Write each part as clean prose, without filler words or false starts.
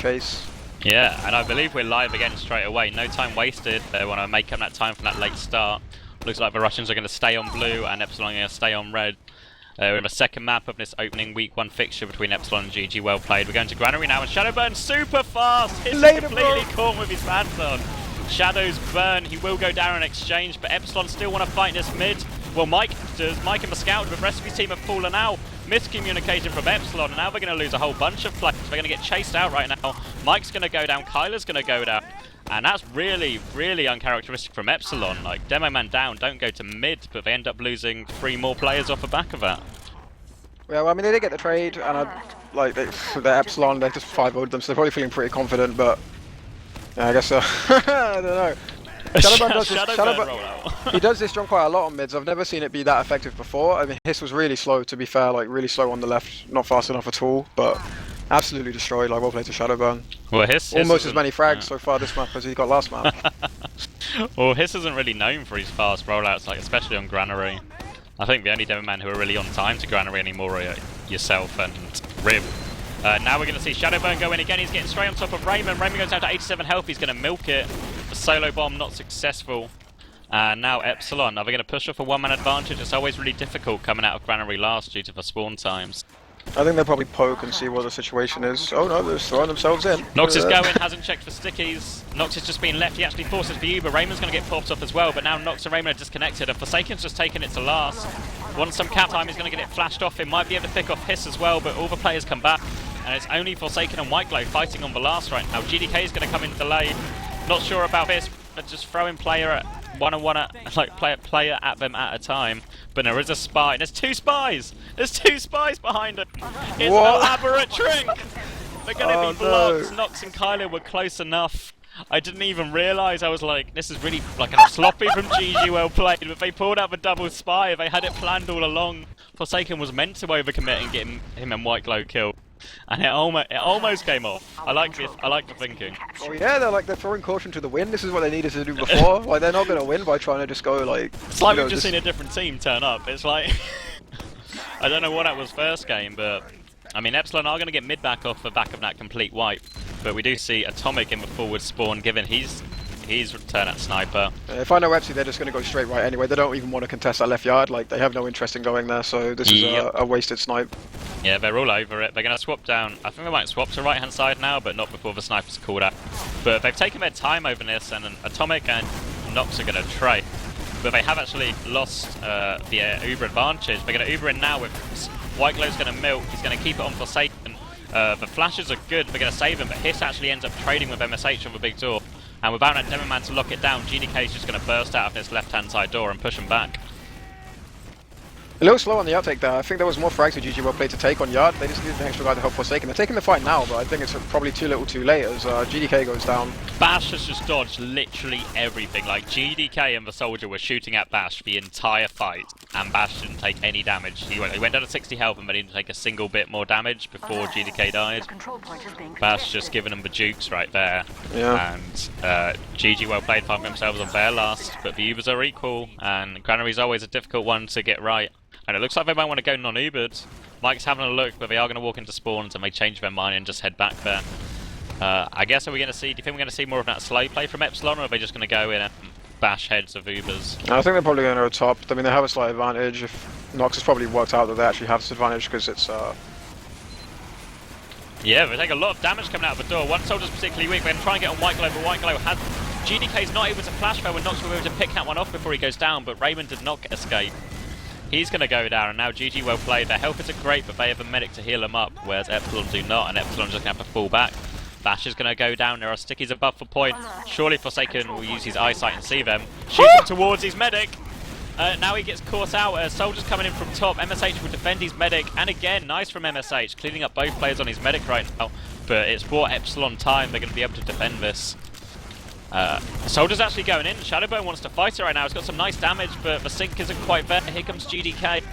chase. Yeah, and I believe we're live again straight away. No time wasted. They want to make up that time from that late start. Looks like the Russians are going to stay on blue and Epsilon are going to stay on red. We're in the second map of this opening week 1 fixture between Epsilon and GG. Well played. We're going to Granary now, and Shadowburn super fast. He's completely caught with his pants on. Shadow's burn. He will go down in exchange, but Epsilon still want to fight this mid. Well, Mike does. Mike and the scout, but the rest of his team have fallen out. Miscommunication from Epsilon, and now they're going to lose a whole bunch of players. They're going to get chased out right now. Mike's going to go down. Kyler's going to go down. And that's really, really uncharacteristic from Epsilon. Like, Demo Man down, don't go to mid, but they end up losing 3 more players off the back of that. Yeah, well, I mean, they did get the trade, and they're Epsilon, they just 5-0'd them, so they're probably feeling pretty confident, but yeah, I guess so. I don't know. Shadowburn he does this jump quite a lot on mids. I've never seen it be that effective before. I mean, Hiss was really slow, to be fair, like really slow on the left, not fast enough at all, but absolutely destroyed. Like, well played to Shadowburn. Well, Hiss almost as many frags so far this map as he got last map. Well, Hiss isn't really known for his fast rollouts, like especially on Granary. I think the only demo men who are really on time to Granary anymore are yourself and Rib. Now we're going to see Shadowburn go in again. He's getting straight on top of Raymond. Raymond goes down to 87 health. He's going to milk it. The solo bomb not successful. And now Epsilon. Are they going to push off a one-man advantage? It's always really difficult coming out of Granary last due to the spawn times. I think they'll probably poke and see what the situation is. Oh no, they're just throwing themselves in. Nox is going, hasn't checked for stickies. Nox has just been left, he actually forces for you, but Raymond's going to get popped off as well. But now Nox and Raymond are disconnected, and Forsaken's just taken it to last. Wants some cap time, he's going to get it flashed off. It might be able to pick off Hiss as well, but all the players come back. And it's only Forsaken and White Glow fighting on the last right now. GDK is going to come into the lane. Not sure about this, but just throwing player at one-on-one, player at them at a time. But there is a spy. There's 2 spies! There's 2 spies behind them! It's an elaborate trick! They're going to be blocked. No. Nox and Kyler were close enough. I didn't even realise. I was like, this is really like a sloppy from GG. Well played. But they pulled out the double spy. They had it planned all along. Forsaken was meant to overcommit and get him and White Glow killed. And it almost came off. I like the thinking. Oh yeah, they're throwing caution to the wind. This is what they needed to do before. Like, they're not going to win by trying to just go like... It's like we've just seen a different team turn up. It's like... I don't know what that was first game, but... I mean, Epsilon are going to get mid back off the back of that complete wipe. But we do see Atomic in the forward spawn, given his return at sniper. If I know Epsi, they're just going to go straight right anyway. They don't even want to contest that left yard. Like, they have no interest in going there, so this is a wasted snipe. Yeah, they're all over it. They're going to swap down. I think they might swap to right-hand side now, but not before the sniper's called out. But they've taken their time over this, and Atomic and Nox are going to trade. But they have actually lost the Uber advantage. They're going to Uber in now with White Glow's going to milk. He's going to keep it on Forsaken. The flashes are good. They're going to save him, but Hiss actually ends up trading with MSH on the big door. And without a Demo Man to lock it down, GDK is just going to burst out of this left-hand side door and push him back. A little slow on the outtake there. I think there was more frags with GG well played to take on yard. They just needed an extra guy to help Forsaken. They're taking the fight now, but I think it's probably too little too late as GDK goes down. Bash has just dodged literally everything. Like, GDK and the soldier were shooting at Bash the entire fight, and Bash didn't take any damage. He went down to 60 health and then he didn't take a single bit more damage before GDK died. Bash just giving them the jukes right there. Yeah. And GG well played, farming themselves on their last, but the Ubers are equal, and Granary's always a difficult one to get right. And it looks like they might want to go non-Ubered. Mike's having a look, but they are going to walk into spawns and may change their mind and just head back there. I guess, are we going to see, do you think we're going to see more of that slow play from Epsilon, or are they just going to go in and bash heads of Ubers? I think they're probably going to go top. I mean, they have a slight advantage. If Nox has probably worked out that they actually have this advantage because it's... Yeah, they take a lot of damage coming out of the door. One soldier's particularly weak. They're going to try and get on White Glow, but White Glow has... GDK's not able to flash though, and Nox will be able to pick that one off before he goes down, but Raymond did not escape. He's going to go down, and now GG well played. Their health is great, but they have a medic to heal them up, whereas Epsilon do not, and Epsilon just going to have to fall back. Bash is going to go down. There are stickies above for point. Surely Forsaken will use his eyesight and see them. Shooting towards his medic. Now he gets caught out. Soldier's coming in from top. MSH will defend his medic, and again, nice from MSH, cleaning up both players on his medic right now. But it's bought Epsilon time. They're going to be able to defend this. Soldier's actually going in. Shadowburn wants to fight it right now. It's got some nice damage, but the sync isn't quite there. Here comes GDK.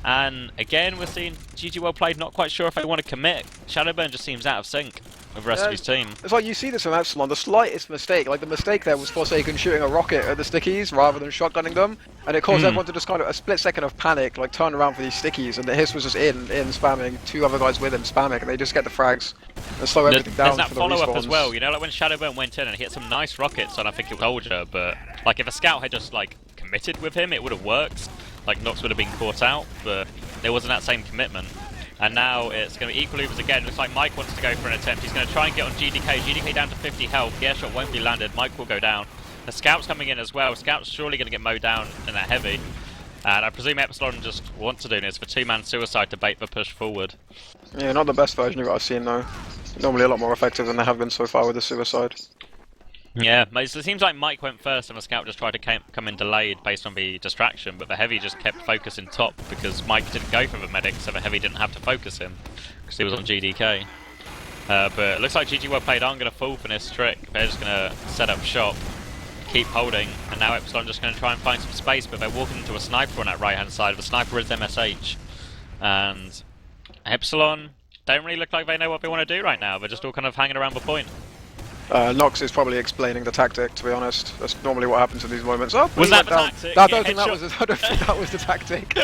And again, we're seeing GG well played, not quite sure if they want to commit. Shadowburn just seems out of sync. with the rest of his team. It's like you see this from Epsilon, the slightest mistake, like the mistake there was Forsaken shooting a rocket at the stickies rather than shotgunning them, and it caused everyone to just kind of a split second of panic, like turn around for these stickies, and the hiss was just in spamming, 2 other guys with him spamming, and they just get the frags and slow everything down. There's that for the follow-up respawns as well, you know, like when Shadowburn went in and hit some nice rockets on, I think it was Soldier, but like if a scout had just like committed with him, it would have worked. Like Nox would have been caught out, but there wasn't that same commitment. And now it's going to be equal overs again. Looks like Mike wants to go for an attempt. He's going to try and get on GDK. GDK down to 50 health. The airshot won't be landed. Mike will go down. The Scout's coming in as well. Scout's surely going to get mowed down in that heavy. And I presume Epsilon just want to do this for 2-man suicide to bait the push forward. Yeah, not the best version of what I've seen though. Normally a lot more effective than they have been so far with the suicide. Yeah, it seems like Mike went first and the Scout just tried to come in delayed based on the distraction, but the Heavy just kept focusing top because Mike didn't go for the medic, so the Heavy didn't have to focus him because he was on GDK. But it looks like GGWP aren't going to fall for this trick. They're just going to set up shop, keep holding, and now Epsilon just going to try and find some space, but they're walking into a sniper on that right-hand side. The sniper is MSH, and Epsilon don't really look like they know what they want to do right now. They're just all kind of hanging around the point. Nox is probably explaining the tactic, to be honest. That's normally what happens in these moments. Oh, was that the tactic? I don't think that was the tactic.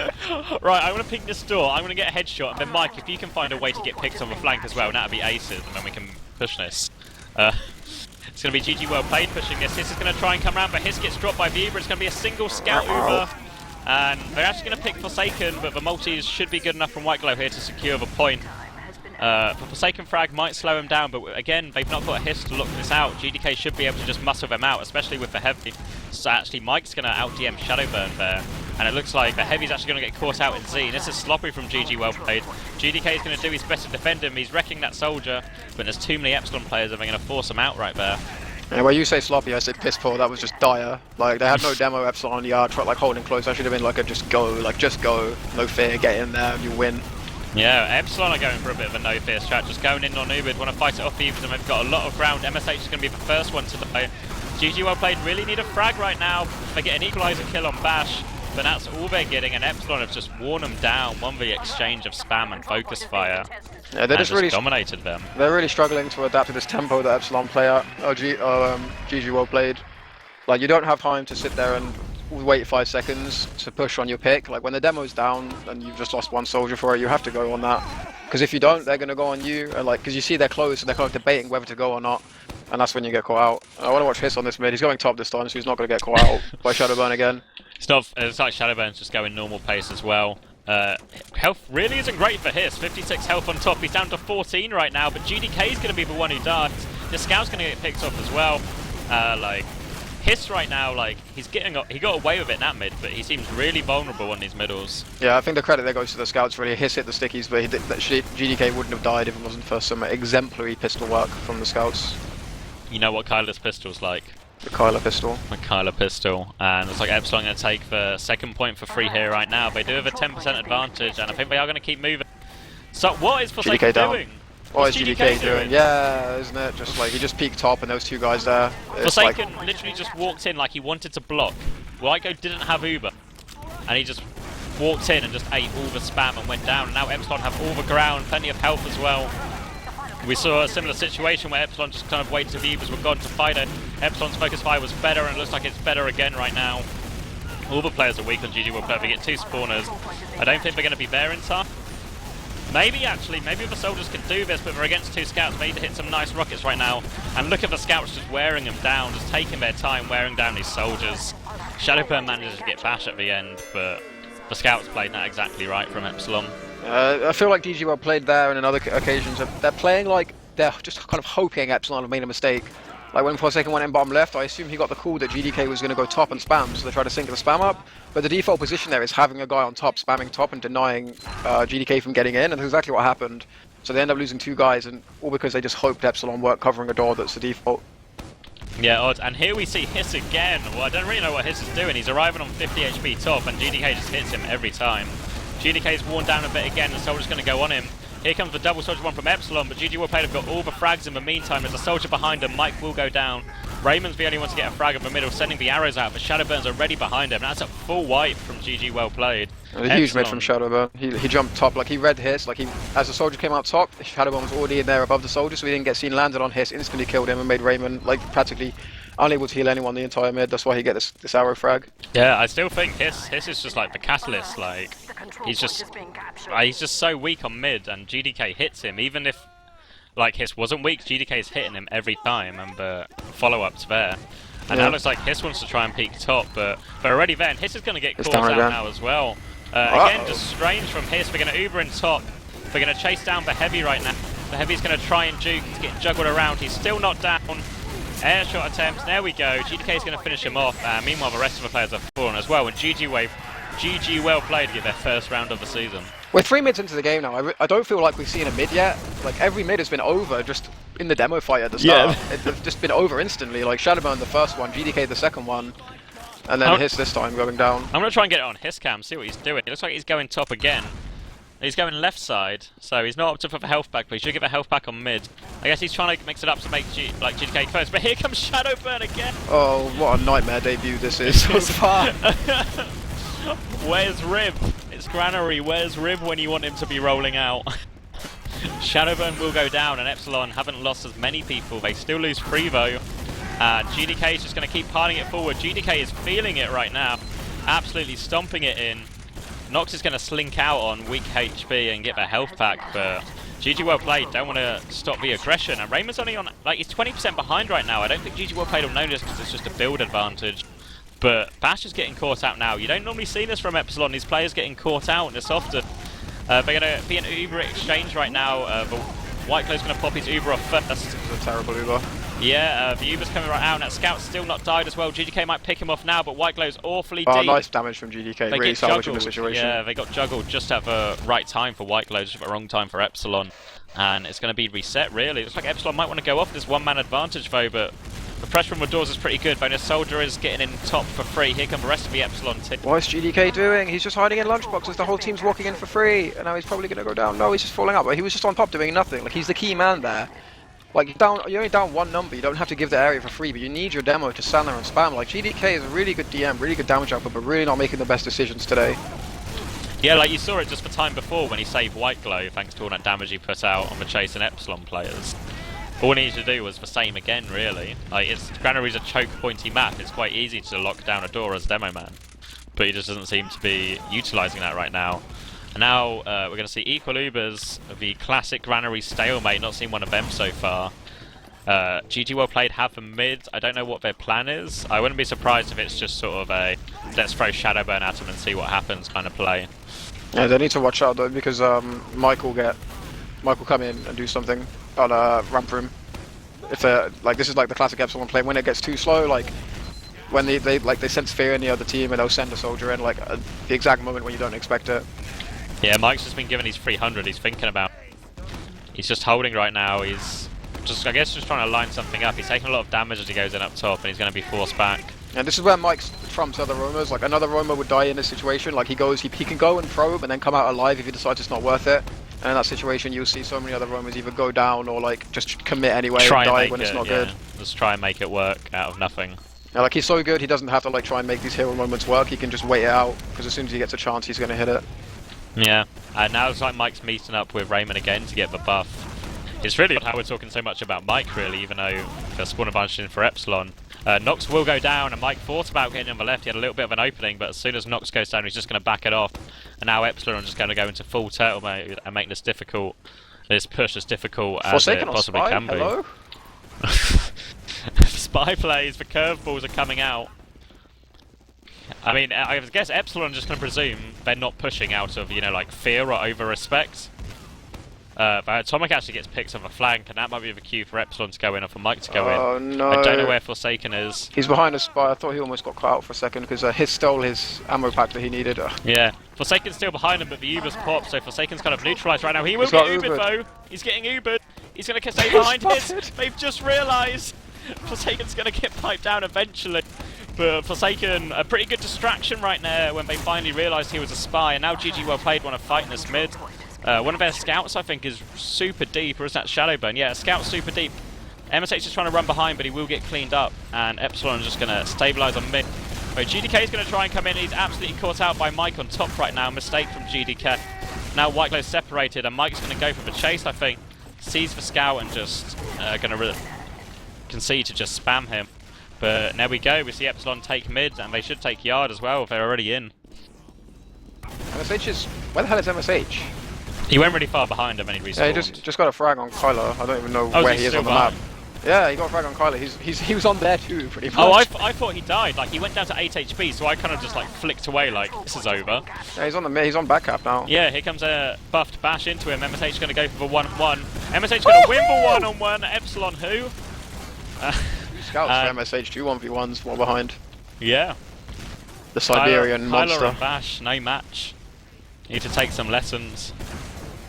Right, I'm going to ping this door, I'm going to get a headshot, and then Mike, if you can find a way to get picked on the flank as well, that'd be aces, and then we can push this. It's going to be GG well played pushing this. Hiss is going to try and come around, but Hiss gets dropped by Uber. It's going to be a single scout Uber. And they're actually going to pick Forsaken, but the multis should be good enough from White Glow here to secure the point. The Forsaken frag might slow him down, but again, they've not got a Hiss to look this out. GDK should be able to just muscle them out, especially with the Heavy. So actually, Mike's going to out-DM Shadowburn there. And it looks like the Heavy's actually going to get caught out in Z. And this is sloppy from GG, well played. GDK is going to do his best to defend him. He's wrecking that Soldier, but there's too many Epsilon players and they're going to force him out right there. Yeah, when you say sloppy, I say piss poor. That was just dire. Like, they had no demo Epsilon on the yard, like holding close. That should have been like a just go, no fear, get in there, you win. Yeah, Epsilon are going for a bit of a no fear strat, just going in on Ubid, want to fight it off Ubid, and they've got a lot of ground. MSH is going to be the first one to die. GG well played, really need a frag right now. They get an equalizer kill on Bash, but that's all they're getting, and Epsilon have just worn them down, won the exchange of spam and focus fire. Yeah, they're just really dominated them. They're really struggling to adapt to this tempo that Epsilon play at. GG well played. Like, you don't have time to sit there and wait 5 seconds to push on your pick. Like, when the demo's down and you've just lost one soldier for it, you have to go on that. Because if you don't, they're going to go on you, and like, because you see they're close, so they're kind of debating whether to go or not, and that's when you get caught out. I want to watch Hiss on this mid. He's going top this time, so he's not going to get caught out by Shadowburn again. It's like Shadowburn's just going normal pace as well. Health really isn't great for Hiss. 56 health on top. He's down to 14 right now, but GDK is going to be the one who dies. The Scout's going to get picked off as well. Like, Hiss right now, like, he got away with it in that mid, but he seems really vulnerable on these middles. Yeah, I think the credit there goes to the Scouts really. Hiss hit the stickies, but GDK wouldn't have died if it wasn't for some exemplary pistol work from the Scouts. You know what Kyla's pistol's like? The Kyla pistol. The Kyla pistol. And it's like Epsilon going to take the second point for free here right now. They do have a 10% advantage, and I think they are going to keep moving. So what is Forsaken doing? What is GDK doing? Yeah, isn't it? Just like, he just peeked top and those 2 guys there. Forsaken literally just walked in like he wanted to block. Whitego didn't have Uber. And he just walked in and just ate all the spam and went down. And now Epsilon have all the ground, plenty of health as well. We saw a similar situation where Epsilon just kind of waited till the Ubers were gone to fight it. Epsilon's focus fire was better, and it looks like it's better again right now. All the players are weak on GG will play. They get 2 spawners. I don't think they're going to be there in time. Maybe the soldiers can do this, but they're against 2 scouts. They need to hit some nice rockets right now. And look at the scouts just wearing them down, just taking their time wearing down these soldiers. Shadowburn manages to get Bash at the end, but the scouts played that exactly right from Epsilon. I feel like GG well played there and in other occasions. They're playing like they're just kind of hoping Epsilon have made a mistake. Like when Forsaken went in bottom left, I assumed he got the call that GDK was going to go top and spam, so they tried to sync the spam up. But the default position there is having a guy on top, spamming top and denying GDK from getting in, and that's exactly what happened. So they end up losing 2 guys, and all because they just hoped Epsilon weren't covering a door that's the default. Yeah, odd. And here we see Hiss again. Well, I don't really know what Hiss is doing. He's arriving on 50 HP top, and GDK just hits him every time. GDK's worn down a bit again, and the Soldier's going to go on him. Here comes the double soldier one from Epsilon, but GG will play. They've got all the frags in the meantime. There's a soldier behind him. Mike will go down. Raymond's the only one to get a frag of the middle, sending the arrows out, but Shadowburn's already behind him. That's a full wipe from GG, well played. A huge mid from Shadowburn. He jumped top, like he read Hiss, like as the soldier came out top, Shadowburn was already in there above the soldier, so he didn't get seen, landed on Hiss, instantly killed him and made Raymond like practically unable to heal anyone the entire mid. That's why he get this arrow frag. Yeah, I still think Hiss is just like the catalyst, like he's just so weak on mid, and GDK hits him, even if like Hiss wasn't weak, GDK is hitting him every time, and the follow-up's there. And now it looks like Hiss wants to try and peek top, but already there, and Hiss is going to get caught out now as well. Again, just strange from Hiss. We're going to Uber in top. We're going to chase down the Heavy right now. The Heavy's going to try and juke. He's getting juggled around. He's still not down. Air shot attempts. There we go. GDK is going to finish him off. Meanwhile, the rest of the players have fallen as well. And GG well played to get their first round of the season. We're 3 mids into the game now. I don't feel like we've seen a mid yet. Like every mid has been over just in the demo fight at the start. It's just been over instantly. Like Shadowburn the first one, GDK the second one. And then Hiss this time going down. I'm going to try and get it on Hiss cam, see what he's doing. It looks like he's going top again. He's going left side, so he's not opted for the health pack, but he should get the health pack on mid. I guess he's trying to mix it up to make GDK first, but here comes Shadowburn again! Oh, what a nightmare debut this is so far. Where's Rib? It's Granary, where's Rib when you want him to be rolling out? Shadowburn will go down, and Epsilon haven't lost as many people. They still lose 3 though. GDK is just going to keep piling it forward. GDK is feeling it right now, absolutely stomping it in. Nox is going to slink out on weak HP and get the health pack, but GG well played, don't want to stop the aggression. And Raymond's only on, like, he's 20% behind right now. I don't think GG well played will know this because it's just a build advantage. But Bash is getting caught out now. You don't normally see this from Epsilon, these players getting caught out this often. They're going to be an Uber exchange right now. But Whiteclaw's going to pop his Uber off first. This is a terrible Uber. Yeah, the Uber's coming right out, and that Scout's still not died as well. GGK might pick him off now, but Whiteclaw's awfully deep. Nice damage from GDK, really salvaging the situation. Yeah, they got juggled just at the right time for Whiteclaw, just at the wrong time for Epsilon. And it's going to be reset, really. It looks like Epsilon might want to go off this one-man advantage, though, but the pressure from the doors is pretty good. Bonus Soldier is getting in top for free. Here come the rest of the Epsilon team. What is GDK doing? He's just hiding in lunchboxes. The whole team's walking in for free, and now he's probably going to go down. No, he's just falling out, but he was just on top doing nothing. Like, he's the key man there. Like, you're only down 1 number, you don't have to give the area for free, but you need your demo to stand there and spam. Like, GDK is a really good DM, really good damage output, but really not making the best decisions today. Yeah, like you saw it just the time before when he saved Whiteclaw, thanks to all that damage he put out on the Chase and Epsilon players. All he needed to do was the same again, really. Like, Granary's a choke pointy map, it's quite easy to lock down a door as demo man. But he just doesn't seem to be utilising that right now. And now we're going to see equal Ubers, the classic Granary stalemate, not seen one of them so far. GG well played have a mid, I don't know what their plan is. I wouldn't be surprised if it's just sort of a let's throw Shadowburn at them and see what happens kind of play. Yeah, they need to watch out though, because Mike will come in and do something on ramp room. If like, this is like the classic Epsilon play, when it gets too slow, like when they sense fear in the other team and they'll send a soldier in like the exact moment when you don't expect it. Yeah, Mike's just been given his 300, he's thinking about. He's just holding right now, he's just, I guess, just trying to line something up. He's taking a lot of damage as he goes in up top, and he's going to be forced back. And this is where Mike trumps other roamers. Like, another roamer would die in this situation. Like, he can go and probe and then come out alive if he decides it's not worth it. And in that situation, you'll see so many other roamers either go down or like just commit anyway and die when it's not good. Just try and make it work out of nothing. Yeah, like, he's so good, he doesn't have to like try and make these hero moments work. He can just wait it out, because as soon as he gets a chance, he's going to hit it. Yeah, and now it's like Mike's meeting up with Raymond again to get the buff. It's really odd how we're talking so much about Mike, really, even though the spawn advantage in for Epsilon. Nox will go down, and Mike thought about getting on the left. He had a little bit of an opening, but as soon as Nox goes down, he's just going to back it off. And now Epsilon are just going to go into full turtle mode and make this difficult. This push as difficult as it possibly can be. Hello? Spy plays, the curveballs are coming out. I mean, I guess Epsilon are just going to presume they're not pushing out of, you know, like fear or over respect. But Atomic actually gets picked on the flank, and that might be the cue for Epsilon to go in or for Mike to go in. Oh no. I don't know where Forsaken is. He's behind a spy. I thought he almost got caught out for a second because Hiss stole his ammo pack that he needed. Yeah, Forsaken's still behind him, but the Uber's popped, so Forsaken's kind of neutralised right now. He will get Ubered though. He's getting Ubered. He's going to stay behind Hiss. They've just realised Forsaken's going to get piped down eventually. But Forsaken, a pretty good distraction right there when they finally realised he was a spy, and now GG well played want to fight in this mid. One of their scouts, I think, is super deep, or is that Shadowburn? Yeah, scout's super deep. MSH is trying to run behind, but he will get cleaned up, and Epsilon is just going to stabilise on mid. But GDK is going to try and come in. He's absolutely caught out by Mike on top right now. Mistake from GDK. Now Whiteglow's separated, and Mike's going to go for the chase, I think. Sees the scout and just going to concede to just spam him. But there we go. We see Epsilon take mid, and they should take yard as well if they're already in. MSH is... Where the hell is MSH? He went really far behind him and he respawned. Yeah, he just got a frag on Kyler. I don't even know Oh, where is he he is still on the behind? map. Yeah, he got a frag on Kyler. He was on there too, pretty much. Oh, I thought he died. Like, he went down to 8 HP, so I kind of just, like, flicked away, like, this is over. Yeah, he's on back cap now. Yeah, here comes a buffed bash into him. MSH going to go for the 1-1. MSH going to win the 1-on-1. Epsilon who? Scouts for MSH, 2 1v1s, one behind. Yeah. The Siberian Kyler monster. and Bash, no match. Need to take some lessons.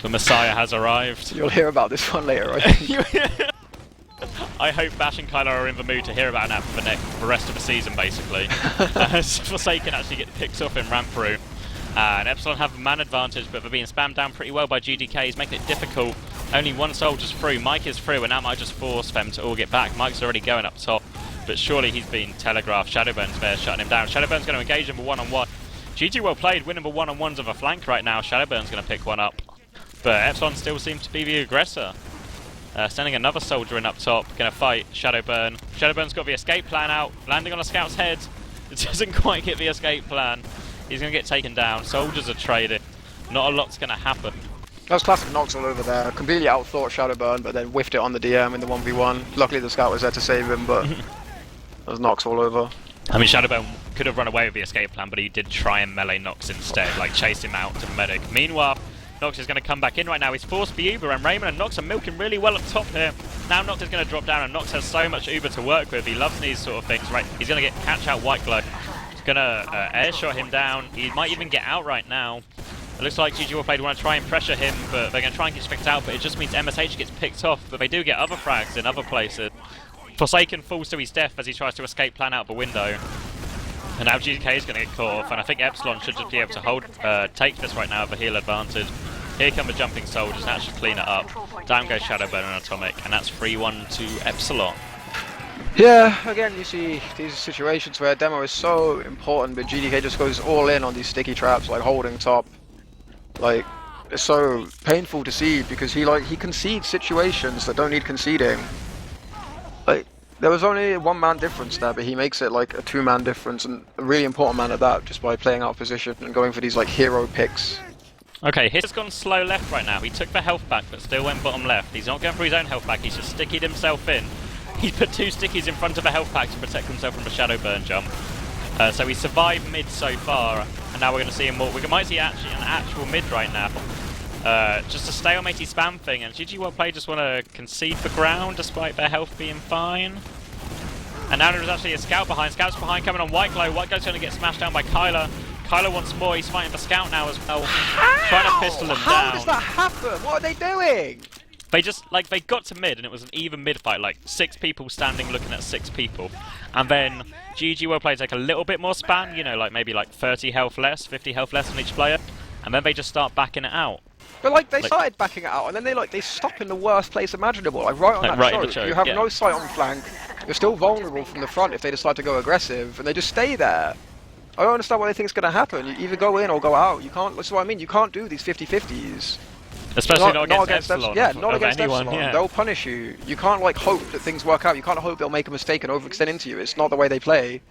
The Messiah has arrived. You'll hear about this one later, I think. I hope Bash and Kyler are in the mood to hear about that for the rest of the season, basically. Forsaken actually get picked up in ramp through. And Epsilon have a man advantage, but they're being spammed down pretty well by GDK. He's making it difficult. Only one soldier's through. Mike is through, and that might just force them to all get back. Mike's already going up top, but surely he's been telegraphed. Shadowburn's there, shutting him down. Shadowburn's going to engage him with one-on-one. GG well played, winning the one-on-ones of a flank right now. Shadowburn's going to pick one up. But Epsilon still seems to be the aggressor. Sending another soldier in up top, going to fight Shadowburn. Shadowburn's got the escape plan out, landing on a scout's head. It doesn't quite get the escape plan. He's going to get taken down. Soldiers are traded. Not a lot's going to happen. That was classic Nox all over there. Completely outthought Shadowburn, but then whiffed it on the DM in the 1v1. Luckily the scout was there to save him, but there was Nox all over. I mean, Shadowburn could have run away with the escape plan, but he did try and melee Nox instead, like chase him out to the medic. Meanwhile, Nox is going to come back in right now. He's forced for Uber, and Raymond and Nox are milking really well up top here. Now Nox is going to drop down, and Nox has so much Uber to work with. He loves these sort of things, right? He's going to catch out Whiteglow. He's going to air shot him down. He might even get out right now. It looks like GGWP want to try and pressure him, but they're going to try and get picked out, but it just means MSH gets picked off, but they do get other frags in other places. Forsaken falls to his death as he tries to escape plan out the window. And now GK is going to get caught off, and I think Epsilon should just be able to take this right now with a heal advantage. Here come the jumping soldiers, and that should clean it up. Down goes Shadowburn and Atomic, and that's 3-1 to Epsilon. Yeah, again you see these situations where demo is so important, but GDK just goes all in on these sticky traps, like holding top. Like, it's so painful to see because he concedes situations that don't need conceding. Like, there was only a one-man difference there, but he makes it like a two-man difference, and a really important man at that, just by playing out of position and going for these like hero picks. Okay, he's gone slow left right now. He took the health back, but still went bottom left. He's not going for his own health back, he's just stickied himself in. He put 2 stickies in front of a health pack to protect himself from the Shadowburn jump. So he survived mid so far, and now we're going to see him more. We might see actually an actual mid right now. Just a stalemate spam thing, and GG well played just want to concede the ground despite their health being fine. And now there's actually a scout behind. Scout's behind coming on Whiteglow. Whiteglow's going to get smashed down by Kyler. Kyler wants more, he's fighting the scout now as well. Trying to pistol him down. How does that happen? What are they doing? They just, like, they got to mid and it was an even mid fight, like 6 people standing looking at 6 people. And then GG well played take a little bit more spam, you know, like maybe like 30 health less, 50 health less on each player. And then they just start backing it out. But like they started backing it out, and then they stop in the worst place imaginable, like right on that right in the choke. choke, You have yeah. no sight on flank. You're still vulnerable from the front if they decide to go aggressive, and they just stay there. I don't understand what they think is going to happen. You either go in or go out. You can't. That's what I mean. You can't do these 50-50s. Especially not against Epsilon. Yeah, not against anyone, Epsilon. yeah. They'll punish you. You can't like hope that things work out. You can't hope they'll make a mistake and overextend into you. It's not the way they play.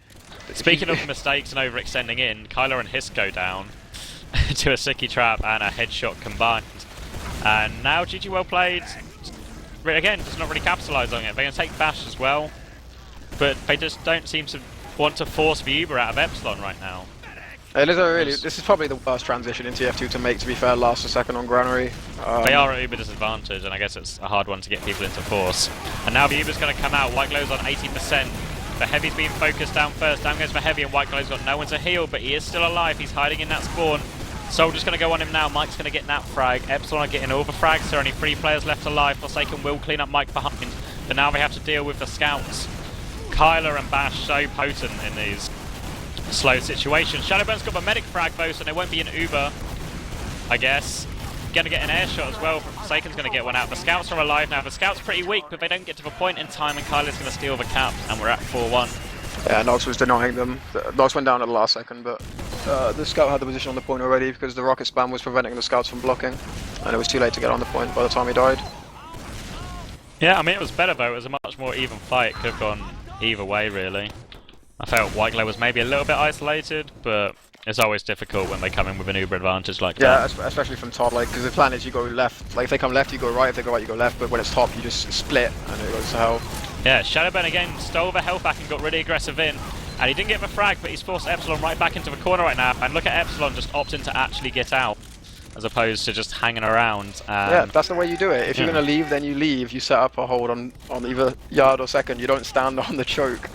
Speaking of mistakes and overextending in, Kyler and Hiss go down to a sticky trap and a headshot combined. And now GG well played, again, does not really capitalise on it. They're going to take Bash as well, but they just don't seem to want to force the Uber out of Epsilon right now. It is a really, this is probably the worst transition in TF2 to make, to be fair, last a second on Granary. They are at Uber disadvantage, and I guess it's a hard one to get people into force. And now the Uber's going to come out, Whiteglow's on 80%. The Heavy's being focused down first, down goes for Heavy, and Whiteglow's got no one to heal, but he is still alive, he's hiding in that spawn. Soldier's going to go on him now, Mike's going to get that frag, Epsilon are getting all the frags, there are only 3 players left alive, Forsaken will clean up Mike behind, but now they have to deal with the scouts. Kyler and Bash so potent in these slow situations. Shadowburn's got the medic frag though, so they won't be an Uber, I guess. going to get an air shot as well. Forsaken's going to get one out. The scouts are alive now. The scouts pretty weak, but they don't get to the point in time, and Kyla's going to steal the cap, and we're at 4-1. Yeah, Nox was denying them. Nox went down at the last second, but the scout had the position on the point already because the rocket spam was preventing the scouts from blocking, and it was too late to get on the point by the time he died. Yeah, I mean, it was better though. It was a much more even fight. It could have gone either way, really. I felt White Glow was maybe a little bit isolated, but it's always difficult when they come in with an uber advantage like that. Yeah, especially from top, like, because the plan is you go left. Like, if they come left, you go right. If they go right, you go left. But when it's top, you just split, and it goes to hell. Yeah, Shadowburn again stole the health back and got really aggressive in. And he didn't get the frag, but he's forced Epsilon right back into the corner right now. And look at Epsilon just opting to actually get out, as opposed to just hanging around. Yeah, that's the way you do it. If you're going to leave, then you leave. You set up a hold on either yard or second. You don't stand on the choke.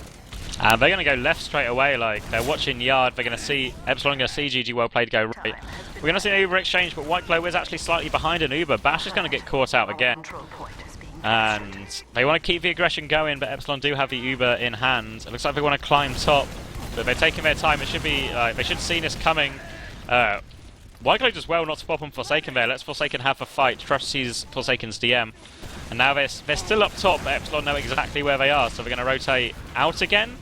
And they're going to go left straight away, like, they're watching yard, they're going to see, Epsilon going to see GG well played go right. We're going to see an Uber exchange, but White Glow is actually slightly behind an Uber. Bash is going to get caught out again. And they want to keep the aggression going, but Epsilon do have the Uber in hand. It looks like they want to climb top, but they're taking their time. It should be, they should have seen this coming. White Glow does well not to pop on Forsaken there. Let's Forsaken have a fight. Trust sees Forsaken's DM. And now they're still up top, but Epsilon know exactly where they are, so they're going to rotate out again.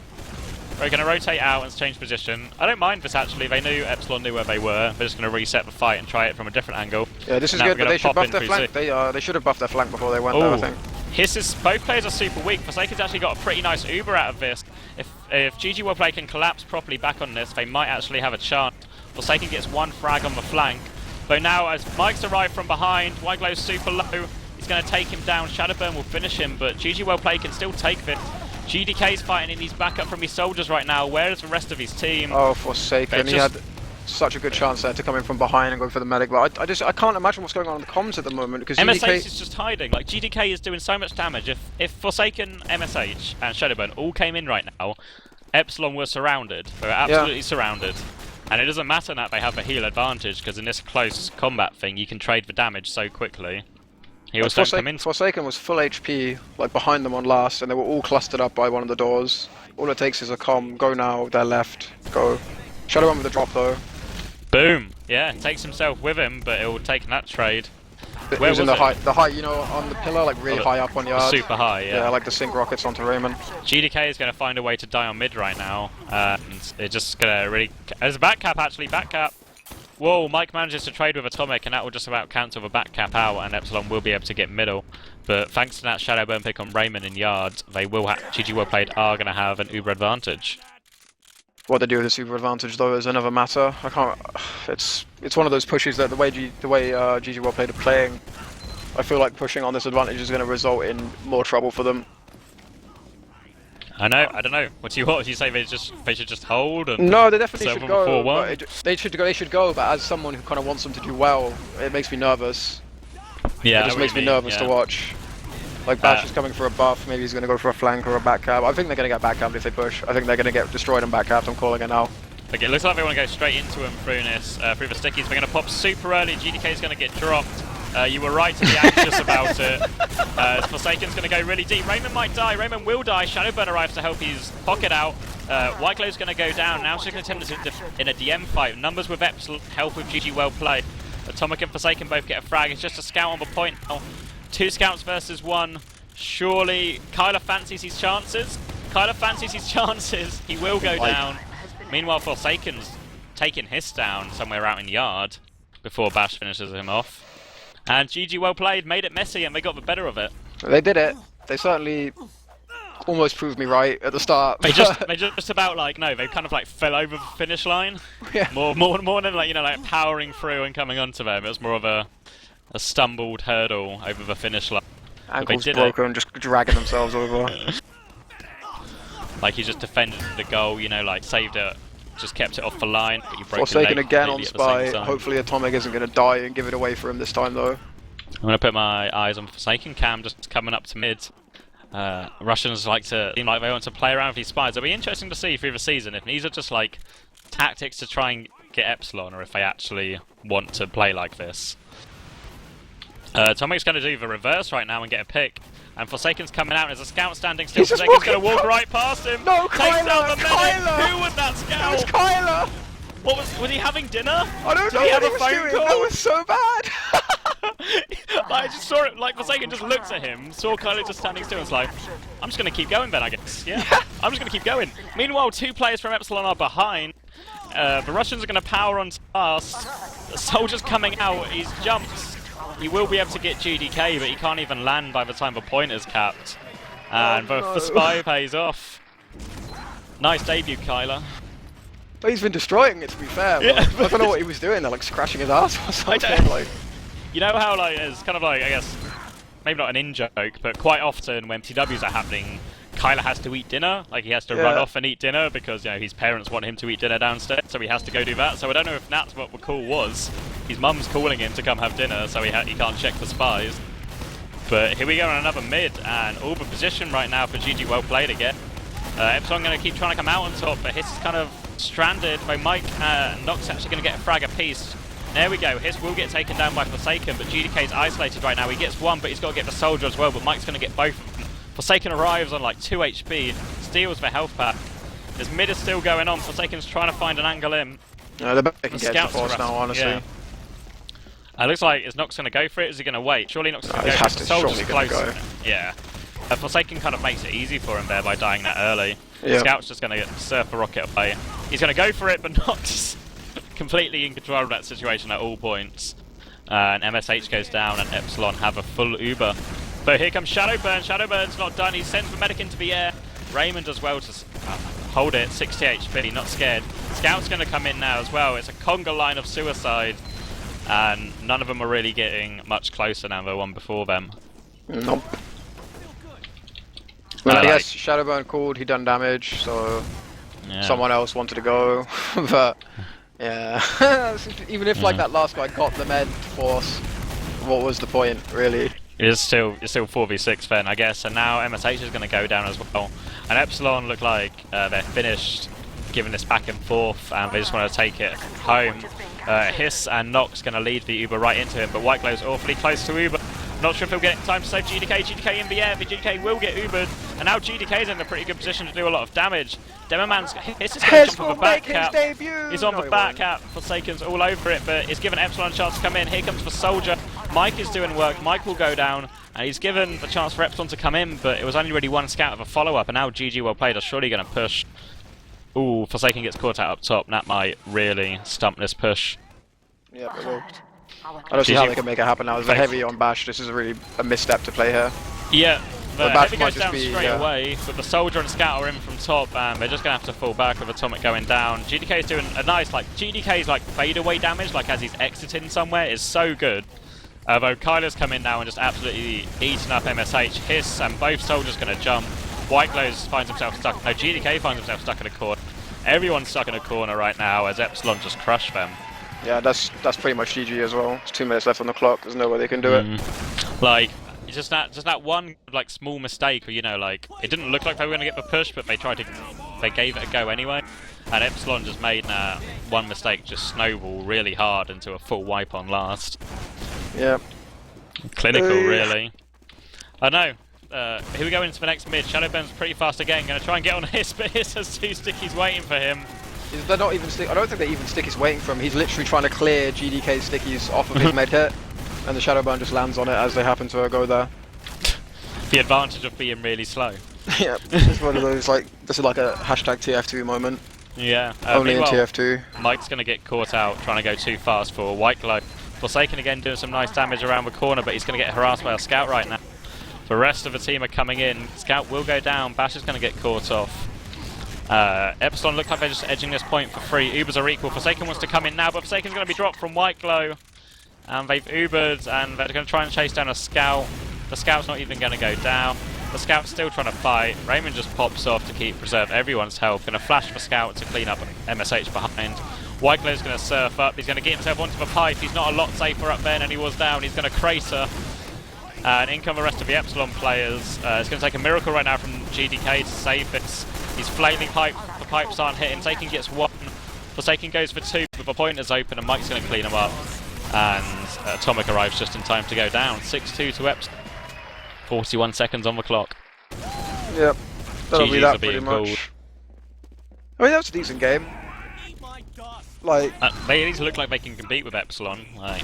We're going to rotate out and change position. I don't mind this actually, they knew Epsilon knew where they were. They're just going to reset the fight and try it from a different angle. Yeah, this is good, but they should buff their flank. They should have buffed their flank before they went there, I think. Both players are super weak. Forsaken's actually got a pretty nice Uber out of this. If GG will play can collapse properly back on this, they might actually have a chance. Forsaken gets one frag on the flank. Though now, as Mike's arrived from behind, White Glow's super low. He's going to take him down. Shadowburn will finish him, but GG well play can still take this. GDK's fighting and he's back up from his soldiers right now. Where is the rest of his team? Oh, Forsaken. He had such a good chance there to come in from behind and go for the medic, but I can't imagine what's going on in the comms at the moment because MSH is just hiding. Like, GDK is doing so much damage. If Forsaken, MSH and Shadowburn all came in right now, Epsilon were surrounded. They were absolutely surrounded. And it doesn't matter that they have a heal advantage because in this close combat thing you can trade the damage so quickly. He was Forsaken was full HP, like behind them on last, and they were all clustered up by one of the doors. All it takes is a comm, go now, they're left, go. Shadowburn with the drop though. Boom! Yeah, takes himself with him, but it will take that trade. Where was in the height, you know, on the pillar, like really high up on yard. Super high, yeah. Yeah, like the sync rockets onto Raymond. GDK is going to find a way to die on mid right now, and it's just going to really... There's a back cap actually, back cap. Whoa, Mike manages to trade with Atomic, and that will just about cancel the back cap out, and Epsilon will be able to get middle. But thanks to that Shadowburn pick on Raymond in yards, they will GG well played are going to have an Uber advantage. What they do with this Uber advantage though is another matter. I can't. It's one of those pushes that the way GG well played are playing, I feel like pushing on this advantage is going to result in more trouble for them. I don't know. What do you say? They should just hold? And no, they definitely should go. They should go. But as someone who kind of wants them to do well, it makes me nervous. Yeah, it just makes me nervous to watch. Like Bash is coming for a buff. Maybe he's going to go for a flank or a back cap. I think they're going to get back capped if they push. I think they're going to get destroyed and back capped. I'm calling it now. Okay, it looks like they want to go straight into him through this, through the stickies. They're going to pop super early. GDK is going to get dropped. You were right to be anxious about it. Forsaken's going to go really deep. Raymond might die. Raymond will die. Shadowburn arrives to help his pocket out. White Glow's going to go down. Now she's going to attempt this in a DM fight. Numbers with Epsilon, help with GG well played. Atomic and Forsaken both get a frag. It's just a scout on the point now. 2 scouts versus 1. Surely Kyla fancies his chances. He will go down. Meanwhile, Forsaken's taking his down somewhere out in yard before Bash finishes him off. And GG well played, made it messy, and they got the better of it. They did it. They certainly almost proved me right at the start. They just about like, no, they kind of like fell over the finish line. Yeah. More than like, you know, like powering through and coming onto them. It was more of a stumbled hurdle over the finish line. Ankles broken, just dragging themselves over. Like he just defended the goal, you know, like saved it, just kept it off the line. But you broke Forsaken again on spy. Hopefully Atomic isn't going to die and give it away for him this time though. I'm going to put my eyes on Forsaken. Cam just coming up to mid. Russians seem like they want to play around with these spies. It'll be interesting to see through the season if these are just like tactics to try and get Epsilon, or if they actually want to play like this. Atomic's going to do the reverse right now and get a pick. And Forsaken's coming out, and there's a scout standing still. Forsaken's going to walk right past him. No, Takes down the medic. Kyla! Who was that scout? It was Kyla! Was he having dinner? I don't know what he was doing. That was so bad! I just saw it, like, Forsaken just looks at him, saw Kylo just standing still and was like, I'm just going to keep going then, I guess. Yeah, I'm just going to keep going. Meanwhile, 2 players from Epsilon are behind. The Russians are going to power on fast. The soldier's coming out, he's jumped. He will be able to get GDK, but he can't even land by the time the point is capped. And the spy pays off. Nice debut, Kyler. But he's been destroying it, to be fair. Yeah, I don't know what he was doing. They're like scratching his ass or something. Like, you know how, like, it's kind of like, I guess, maybe not an in-joke, but quite often when TWs are happening, Kyler has to eat dinner. Like, he has to run off and eat dinner because, you know, his parents want him to eat dinner downstairs, so he has to go do that. So I don't know if that's what the call was. His mum's calling him to come have dinner, so he can't check for spies. But here we go on another mid, and all the position right now for GG well played again. Epsilon going to keep trying to come out on top, but Hiss is kind of stranded by Mike. Nox actually going to get a frag apiece. There we go, Hiss will get taken down by Forsaken, but GDK's isolated right now. He gets one, but he's got to get the soldier as well, but Mike's going to get both of them. Forsaken arrives on like 2 HP, steals the health pack. His mid is still going on, Forsaken's trying to find an angle in. Yeah, they're back against the force now, honestly. Yeah. Looks like is Nox going to go for it, is he going to wait? Surely Nox is going to go for it, the soldier's close. Yeah. Forsaken kind of makes it easy for him there by dying that early. Yep. Scout's just going to surf a rocket away. He's going to go for it, but Nox completely in control of that situation at all points. And MSH goes down and Epsilon have a full Uber. But here comes Shadowburn. Shadowburn's not done. He sends the medic into the air. Raymond as well to hold it. 60 HP, not scared. Scout's going to come in now as well. It's a conga line of suicide. And none of them are really getting much closer now than the one before them. Nope. Well, I guess Shadowburn called, he done damage, so someone else wanted to go. But yeah, even if like that last guy got the med force, what was the point really? It's still 4v6 then, I guess, and now MSH is going to go down as well. And Epsilon look like they're finished giving this back and forth, and they just want to take it home. Hiss and Nox going to lead the Uber right into him, but Whiteglow's awfully close to Uber. Not sure if he'll get time to save GDK. GDK in the air, but GDK will get Ubered, and now GDK's in a pretty good position to do a lot of damage. Demoman's Hiss is going to jump on the back cap. He's on the back cap. Forsaken's all over it, but he's given Epsilon a chance to come in. Here comes the soldier. Mike is doing work. Mike will go down, and he's given the chance for Epsilon to come in, but it was only really one scout of a follow-up, and now GG well played are surely going to push. Ooh, Forsaken gets caught out up top. That might really stump this push. Yeah, it will. I don't see how they can make it happen now. There's a heavy on Bash. This is really a misstep to play here. Yeah, the Bash heavy might goes just down be, straight away, but the soldier and scout are in from top, and they're just going to have to fall back with Atomic going down. GDK's doing a nice, like, GDK's like fadeaway damage, like as he's exiting somewhere, is so good. Though Kyler's come in now and just absolutely eating up MSH. Hiss and both soldiers going to jump. Whiteglow finds himself stuck. No, GDK finds himself stuck in a corner. Everyone's stuck in a corner right now as Epsilon just crushed them. Yeah, that's pretty much GG as well. There's 2 minutes left on the clock. There's no way they can do it. Like, it's just that one like small mistake where, you know, like it didn't look like they were going to get the push, but they gave it a go anyway. And Epsilon just made one mistake just snowball really hard into a full wipe on last. Yeah. Clinical, really. I know. Here we go into the next mid. Shadowburn's pretty fast again. Going to try and get on Hiss, but Hiss has 2 stickies waiting for him. They're not even I don't think they're even stickies waiting for him. He's literally trying to clear GDK's stickies off of his med hit, and the Shadowburn just lands on it as they happen to go there. The advantage of being really slow. Yeah, it's one of those, like, this is like a hashtag TF2 moment. Yeah. Only in TF2. Mike's going to get caught out trying to go too fast for Whiteglow. Forsaken again doing some nice damage around the corner, but he's going to get harassed by a scout right now. The rest of the team are coming in. Scout will go down. Bash is going to get caught off. Epsilon look like they're just edging this point for free. Ubers are equal. Forsaken wants to come in now, but Forsaken's going to be dropped from Whiteglow. And they've Ubered, and they're going to try and chase down a scout. The scout's not even going to go down. The scout's still trying to fight. Raymond just pops off to preserve everyone's health. Going to flash the scout to clean up MSH behind. Whiteglow's going to surf up. He's going to get himself onto the pipe. He's not a lot safer up there than he was down. He's going to crater. And in come the rest of the Epsilon players. It's going to take a miracle right now from GDK to save this. He's flailing pipe. The pipes aren't hitting. Forsaken gets 1. Forsaken goes for 2, but the pointer's open and Mike's going to clean him up. And Atomic arrives just in time to go down. 6-2 to Epsilon. 41 seconds on the clock. Yep, that'll be that pretty being much. called. I mean, that was a decent game. Like, they at least look like they can compete with Epsilon. Like,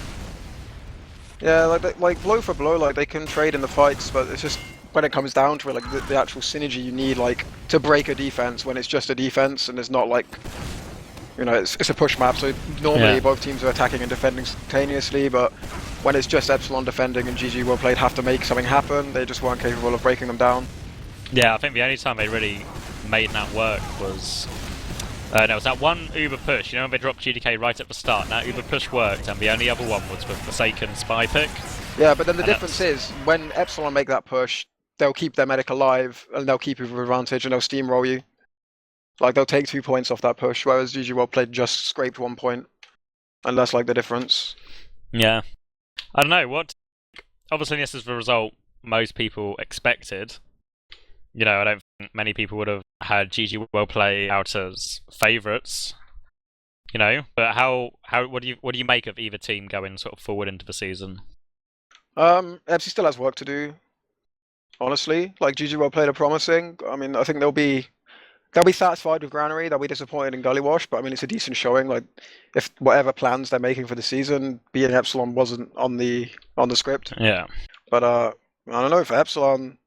Yeah, like blow for blow, like they can trade in the fights, but it's just when it comes down to it, like the actual synergy you need, like to break a defense when it's just a defense and it's not like, it's a push map. So normally both teams are attacking and defending simultaneously, but when it's just Epsilon defending and GG well played have to make something happen, they just weren't capable of breaking them down. Yeah, I think the only time they really made that work was no, it was that one Uber push. You know when they dropped GDK right at the start? That Uber push worked, and the only other one was with Forsaken Spy pick. Yeah, but then the difference is when Epsilon make that push, they'll keep their medic alive and they'll keep you with advantage and they'll steamroll you. Like they'll take 2 points off that push, whereas GG well played just scraped 1 point, and that's like the difference. Yeah, I don't know what. Obviously, this is the result most people expected. I don't think many people would have had GG well play out as favourites. But what do you make of either team going sort of forward into the season? Epsi still has work to do. Honestly, like GG well played are promising. I mean, I think they'll be satisfied with Granary. They'll be disappointed in Gully Wash, but I mean, it's a decent showing. Like, if whatever plans they're making for the season, being Epsilon wasn't on the script. Yeah. But I don't know for Epsilon.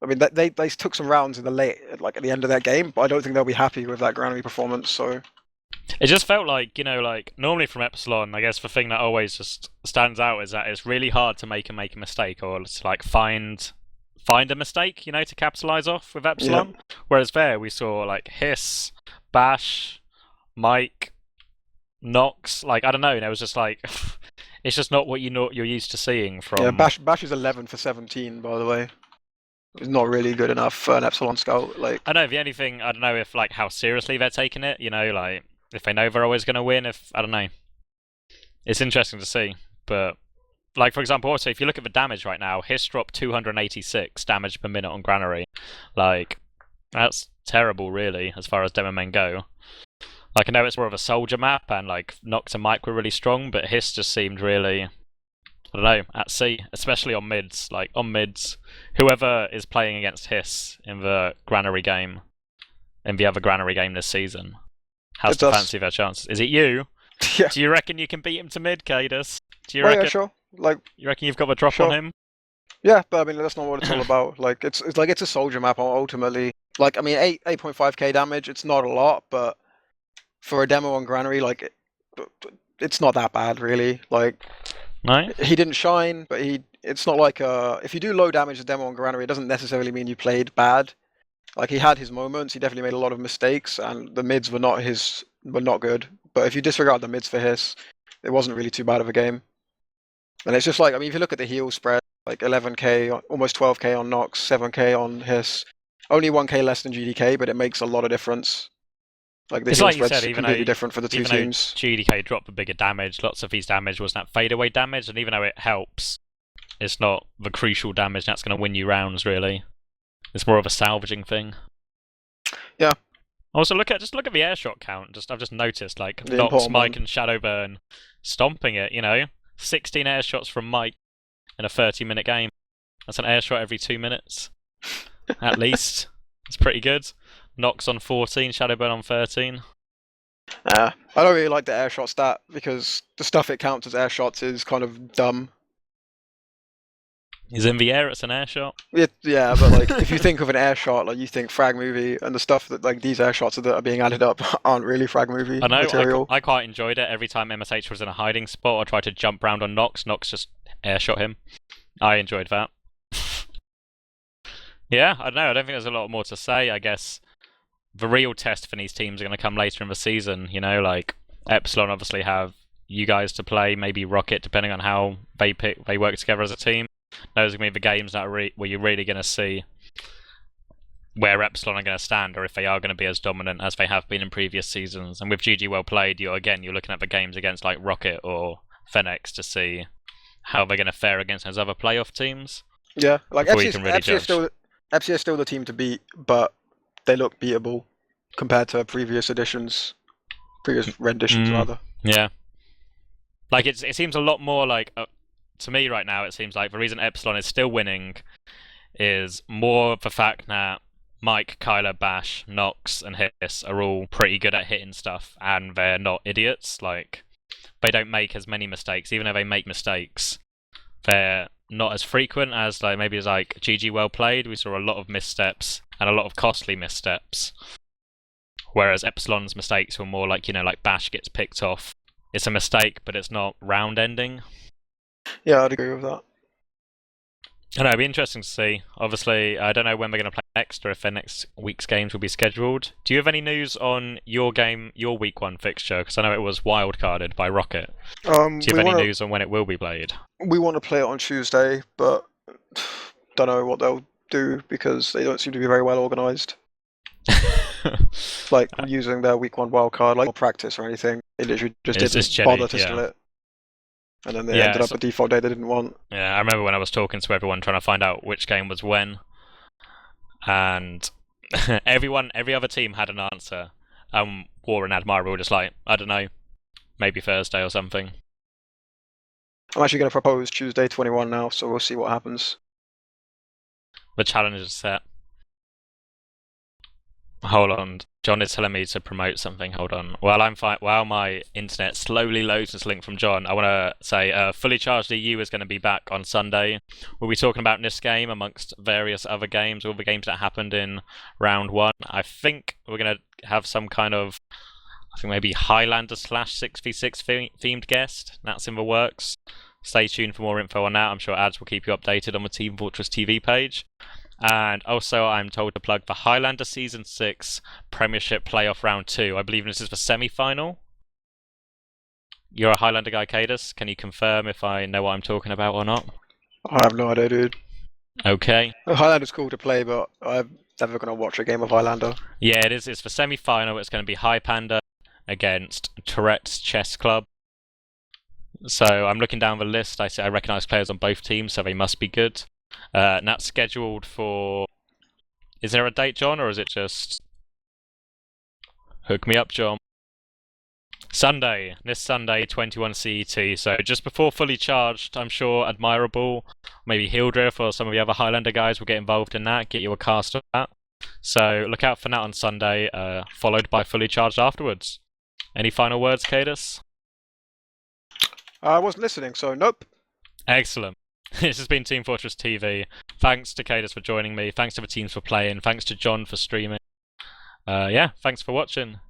I mean, they took some rounds in the late, like at the end of that game, but I don't think they'll be happy with that Granary performance. So it just felt like, like normally from Epsilon, I guess the thing that always just stands out is that it's really hard to make a mistake or to like find a mistake, to capitalize off with Epsilon. Yeah. Whereas there we saw like Hiss, Bash, Mike, Nox. Like I don't know, it was just like it's just not what you're used to seeing from. Yeah, Bash is 11 for 17, by the way. It's not really good enough for an Epsilon scout. Like I know the only thing I don't know if like how seriously they're taking it. Like if they know they're always going to win. If I don't know, it's interesting to see. But like for example, also if you look at the damage right now, Hiss dropped 286 damage per minute on Granary. Like that's terrible, really, as far as demo men go. Like I know it's more of a soldier map, and like Nox and Mike were really strong, but Hiss just seemed really. I don't know, at sea, especially on mids. Like, on mids, whoever is playing against Hiss in the Granary game, in the other Granary game this season, has to fancy their chances. Is it you? Yeah. Do you reckon you can beat him to mid, kaidus? Do you reckon? Yeah, sure. Like, you reckon you've got the drop on him? Yeah, but I mean, that's not what it's all about. Like, it's a soldier map, ultimately. Like, I mean, 8.5k damage, it's not a lot, but for a demo on Granary, like, it's not that bad, really. Like... No? He didn't shine, but it's not like if you do low damage as demo on Granary, it doesn't necessarily mean you played bad. Like he had his moments, he definitely made a lot of mistakes, and the mids were not good. But if you disregard the mids for his, it wasn't really too bad of a game. And it's just like, I mean, if you look at the heal spread, like 11k, almost 12k on Nox, 7k on Hiss, only 1k less than GDK, but it makes a lot of difference. Like the heal spread's completely different for the two teams. GDK dropped the bigger damage, lots of his damage was that fadeaway damage, and even though it helps, it's not the crucial damage that's going to win you rounds, really. It's more of a salvaging thing. Yeah. Also, just look at the airshot count. I've just noticed, like, Nox, Mike, and Shadowburn stomping it, 16 airshots from Mike in a 30-minute game. That's an airshot every 2 minutes, at least. It's pretty good. Nox on 14, Shadowburn on 13. I don't really like the airshot stat because the stuff it counts as airshots is kind of dumb. He's in the air, it's an airshot. Yeah, but like if you think of an airshot, like you think frag movie, and the stuff that like these airshots that are being added up aren't really frag movie material. I quite enjoyed it. Every time MSH was in a hiding spot or tried to jump round on Nox just airshot him. I enjoyed that. Yeah, I don't know. I don't think there's a lot more to say. I guess the real test for these teams are going to come later in the season. Like Epsilon obviously have you guys to play, maybe Rocket, depending on how they work together as a team. Those are going to be the games that where you're really going to see where Epsilon are going to stand, or if they are going to be as dominant as they have been in previous seasons. And with GG well played, you're looking at the games against like Rocket or Fenix to see how they're going to fare against those other playoff teams. Yeah, like Epsi is still the team to beat, but they look beatable compared to previous renditions rather. Yeah, like it seems a lot more like to me right now. It seems like the reason Epsilon is still winning is more the fact that Mike, Kyler, Bash, Nox, and Hiss are all pretty good at hitting stuff, and they're not idiots. Like they don't make as many mistakes, even though they make mistakes. they're not as frequent as maybe as GG well played. We saw a lot of missteps and a lot of costly missteps. Whereas Epsilon's mistakes were more like Bash gets picked off. It's a mistake, but it's not round ending. Yeah, I'd agree with that. I know, it'd be interesting to see. Obviously, I don't know when we're going to play next or if their next week's games will be scheduled. Do you have any news on your game, your week 1 fixture? Because I know it was wildcarded by Rocket. Do you have any news on when it will be played? We want to play it on Tuesday, but don't know what they'll do because they don't seem to be very well organised. Like using their week 1 wildcard, like practice or anything. They literally just didn't bother to steal it. And then they ended up a default day they didn't want. Yeah, I remember when I was talking to everyone trying to find out which game was when. And every other team had an answer. War and Admiral were just like, I don't know, maybe Thursday or something. I'm actually going to propose Tuesday 21 now, so we'll see what happens. The challenge is set. Hold on, John is telling me to promote something. Hold on. While my internet slowly loads this link from John, I want to say Fully Charged EU is going to be back on Sunday. We'll be talking about this game amongst various other games, all the games that happened in round 1. I think we're going to have some kind of, maybe Highlander / 6v6 themed guest. That's in the works. Stay tuned for more info on that. I'm sure ads will keep you updated on the Team Fortress TV page. And also, I'm told to plug the Highlander Season 6 Premiership Playoff Round 2. I believe this is the semi-final. You're a Highlander guy, kaidus. Can you confirm if I know what I'm talking about or not? I have no idea, dude. Okay. Highlander's cool to play, but I'm never going to watch a game of Highlander. Yeah, it is. It's the semi-final. It's going to be High Panda against Tourette's Chess Club. So I'm looking down the list. I recognise players on both teams, so they must be good. And that's scheduled for... Is there a date, John, or is it just... Hook me up, John. Sunday. This Sunday, 21 CET. So just before Fully Charged, I'm sure Admirable, maybe Hildriff or some of the other Highlander guys will get involved in that, get you a cast of that. So look out for that on Sunday, followed by Fully Charged afterwards. Any final words, kaidus? I wasn't listening, so nope. Excellent. This has been Team Fortress TV. Thanks to kaidus for joining me. Thanks to the teams for playing. Thanks to John for streaming. Thanks for watching.